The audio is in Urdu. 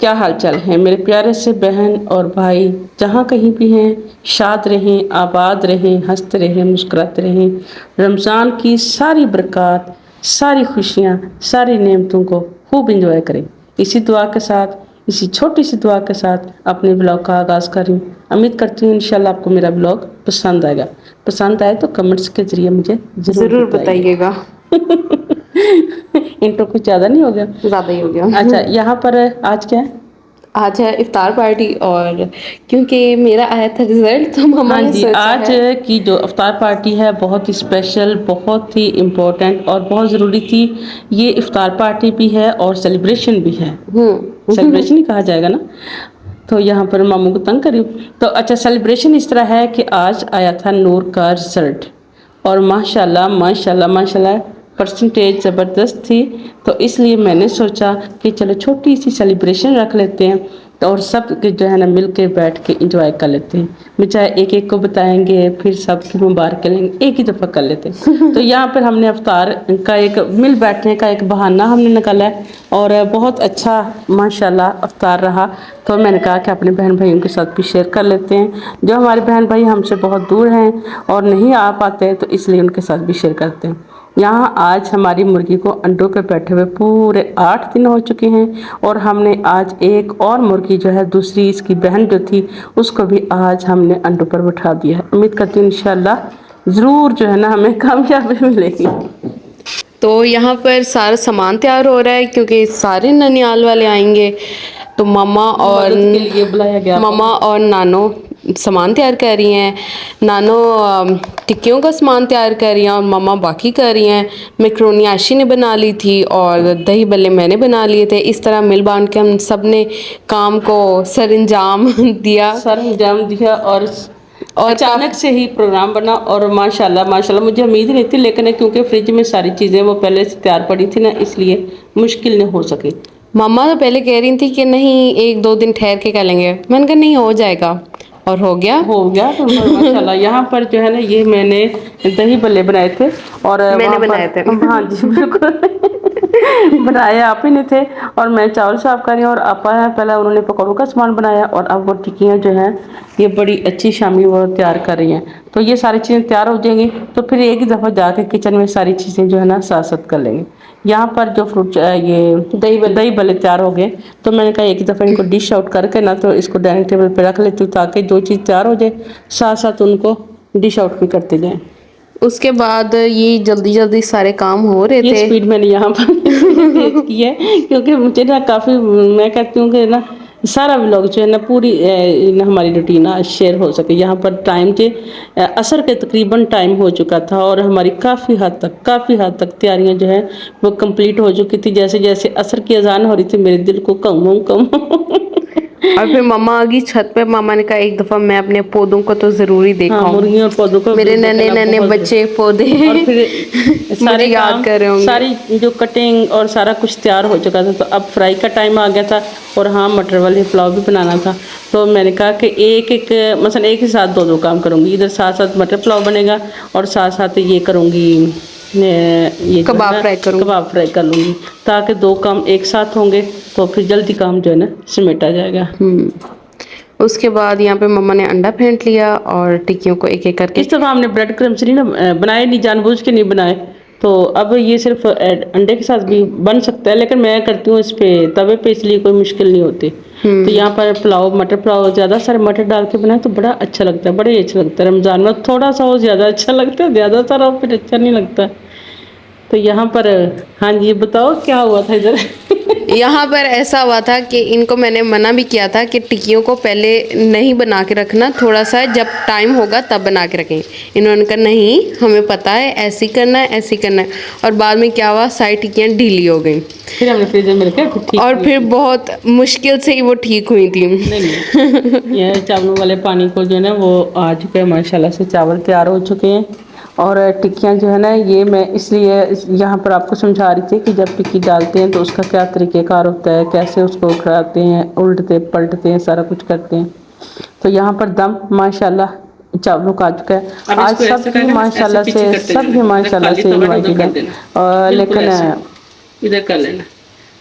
کیا حال چال ہے میرے پیارے سے بہن اور بھائی، جہاں کہیں بھی ہیں شاد رہیں، آباد رہیں، ہنستے رہیں، مسکراتے رہیں۔ رمضان کی ساری برکات، ساری خوشیاں، ساری نعمتوں کو خوب انجوائے کریں۔ اسی دعا کے ساتھ، اسی چھوٹی سی دعا کے ساتھ اپنے بلاگ کا آغاز کریں۔ امید کرتی ہوں انشاءاللہ آپ کو میرا بلاگ پسند آئے گا۔ پسند آئے تو کمنٹس کے ذریعے مجھے ضرور بتائیے گا۔ انٹرو کچھ زیادہ نہیں ہو گیا؟ زیادہ ہی ہو گیا۔ اچھا، یہاں پر آج کیا ہے؟ آج ہے افطار پارٹی، اور کیونکہ میرا آیا تھا رزلٹ تو مما ہاں نے جی، سوچا آج ہے کی جو افطار پارٹی ہے بہت ہی اسپیشل، بہت ہی امپورٹنٹ اور بہت ضروری تھی۔ یہ افطار پارٹی بھی ہے اور سیلیبریشن بھی ہے۔ سیلیبریشن ہی کہا جائے گا نا۔ تو یہاں پر ماموں کو تنگ کری تو اچھا، سیلیبریشن اس طرح ہے کہ آج آیا تھا نور کا رزلٹ، اور ماشاءاللہ ماشاءاللہ ماشاءاللہ پرسنٹیج زبردست تھی۔ تو اس لیے میں نے سوچا کہ چلو چھوٹی سی سیلیبریشن رکھ لیتے ہیں، اور سب جو ہے نا مل کے بیٹھ کے انجوائے کر لیتے ہیں۔ بچائے ایک ایک کو بتائیں گے، پھر سب کی مبارک لیں گے، ایک ہی دفعہ کر لیتے ہیں۔ تو یہاں پر ہم نے افطار کا ایک مل بیٹھنے کا ایک بہانہ ہم نے نکالا ہے، اور بہت اچھا ماشاءاللہ افطار رہا۔ تو میں نے کہا کہ اپنے بہن بھائیوں کے ساتھ بھی شیئر کر لیتے ہیں۔ جو ہمارے بہن بھائی ہم سے بہت دور ہیں اور نہیں آ پاتے، تو اس لیے ان کے ساتھ بھی شیئر کرتے ہیں۔ یہاں آج ہماری مرغی کو انڈوں پہ بیٹھے ہوئے پورے 8 دن ہو چکے ہیں، اور ہم نے آج ایک اور مرغی جو ہے دوسری اس کی بہن جو تھی اس کو بھی آج ہم نے انڈوں پر بٹھا دیا ہے۔ امید کرتی ہوں انشاءاللہ ضرور جو ہے نا ہمیں کامیابی ملے گی۔ تو یہاں پر سارا سامان تیار ہو رہا ہے کیونکہ سارے ننیال والے آئیں گے، تو مدد کے لیے بلایا گیا آپ کو۔ مما اور نانو سامان تیار کر رہی ہیں۔ نانو ٹکیوں کا سامان تیار کر رہی ہیں اور مما باقی کر رہی ہیں۔ میکرونی عائشی نے بنا لی تھی اور دہی بلے میں نے بنا لیے تھے۔ اس طرح مل بانٹ کے ہم سب نے کام کو سر انجام دیا، اور اچانک سے ہی پروگرام بنا، اور ماشاءاللہ ماشاءاللہ مجھے امید نہیں تھی، لیکن کیونکہ فریج میں ساری چیزیں وہ پہلے سے تیار پڑی تھی نا، اس لیے مشکل نہیں ہو سکی۔ مما تو پہلے کہہ رہی تھی کہ نہیں 1-2 دن ٹھہر کے کر لیں گے، میں نے کہا نہیں ہو جائے گا، اور ہو گیا۔ تو ماشاءاللہ یہاں پر جو ہے نا یہ میں نے دہی بلے بنائے تھے، اور میں نے وہاں پر بنائے تھے۔ ہاں جی بالکل بنائے آپ ہی نے تھے، اور میں چاول صاف کر رہی ہوں، اور آپا ہے پہلے انہوں نے پکوڑوں کا سامان بنایا، اور اب وہ ٹکیاں جو ہیں یہ بڑی اچھی شامی وہ تیار کر رہی ہیں۔ تو یہ ساری چیزیں تیار ہو جائیں گی تو پھر ایک ہی دفعہ جا کے کچن میں ساری چیزیں جو ہے نا ساتھ کر لیں گے۔ یہاں پر جو فروٹ یہ دہی بلے تیار ہو گئے، تو میں نے کہا ایک دفعہ ان کو ڈش آؤٹ کر کے نا تو اس کو ڈائننگ ٹیبل پہ رکھ لیتی ہوں، تاکہ جو چیز تیار ہو جائے ساتھ ساتھ ان کو ڈش آؤٹ بھی کرتے جائیں۔ اس کے بعد یہ جلدی جلدی سارے کام ہو رہے یہ تھے۔ سپیڈ میں نے یہاں پر تیز کی ہے، کیونکہ مجھے نا کافی، میں کہتی ہوں کہ نا سارا ولاگ جو ہے نا پوری ہماری روٹین شیئر ہو سکے۔ یہاں پر ٹائم کے عصر کے تقریباً ٹائم ہو چکا تھا، اور ہماری کافی حد تک تیاریاں جو ہے وہ کمپلیٹ ہو چکی تھی۔ جیسے جیسے عصر کی اذان ہو رہی تھی میرے دل کو کم اور پھر مما آ گئی چھت پہ، ماما نے کہا ایک دفعہ میں اپنے پودوں کو تو ضرور ہی ہاں، دیکھا ہوں، مرغیوں اور پودوں کو میرے ننے دیکھنا ننے بہت بچے پودے اور پھر مجھے سارے یاد کام، کر رہے ہوں گے۔ ساری جو کٹنگ اور سارا کچھ تیار ہو چکا تھا، تو اب فرائی کا ٹائم آ گیا تھا، اور ہاں مٹر والے پلاؤ بھی بنانا تھا۔ تو میں نے کہا کہ مثلا ایک ہی ساتھ دو کام کروں گی، ادھر ساتھ ساتھ مٹر پلاؤ بنے گا، اور ساتھ ساتھ یہ کروں گی، یہ جو ہے کباب نا فرائی کروں۔ کباب فرائی کر لوں گی، تاکہ 2 کام ایک ساتھ ہوں گے تو پھر جلدی کام جو ہے نا سمیٹا جائے گا۔ اس کے بعد یہاں پہ مما نے انڈا پھینٹ لیا اور ٹکیوں کو ایک ایک کر کے۔ اس دفعہ ہم نے بریڈ کرمس نہیں بنائے، نہیں جان بوجھ کے نہیں بنائے، تو اب یہ صرف انڈے کے ساتھ بھی بن سکتا ہے، لیکن میں کرتی ہوں اس پہ توے پہ، اس لیے کوئی مشکل نہیں ہوتی۔ تو یہاں پر پلاؤ، مٹر پلاؤ زیادہ سارے مٹر ڈال کے بنائے تو بڑا اچھا لگتا ہے، بڑا ہی اچھا لگتا ہے۔ رمضان میں تھوڑا سا ہو زیادہ اچھا لگتا ہے، زیادہ سارا ہو پھر اچھا نہیں لگتا۔ تو یہاں پر ہاں جی بتاؤ کیا ہوا تھا ادھر؟ یہاں پر ایسا ہوا تھا کہ ان کو میں نے منع بھی کیا تھا کہ ٹکیوں کو پہلے نہیں بنا کے رکھنا، تھوڑا سا جب ٹائم ہوگا تب بنا کے رکھیں۔ انہوں نے کہا نہیں ہمیں پتہ ہے ایسے کرنا ہے، ایسے کرنا ہے، اور بعد میں کیا ہوا ساری ٹکیاں ڈھیلی ہو گئیں، پھر ہم نے فریزر میں رکھا، اور پھر بہت مشکل سے ہی وہ ٹھیک ہوئی تھیں۔ نہیں یہ چاولوں والے پانی کو جو ہے نا وہ آ چکے ہیں، ماشاءاللہ سے چاول تیار ہو چکے ہیں، اور ٹکیاں جو ہے نا یہ میں اس لیے یہاں پر آپ کو سمجھا رہی تھی کہ جب ٹکی ڈالتے ہیں تو اس کا کیا طریقہ کار ہوتا ہے، کیسے اس کو کھلاتے ہیں، الٹتے پلٹتے ہیں، سارا کچھ کرتے ہیں۔ تو یہاں پر دم ماشاءاللہ چاولوں کا آ چکا ہے۔ آج سب ہی ماشاءاللہ سے انوائٹڈ ہیں، لیکن ادھر کر لینا،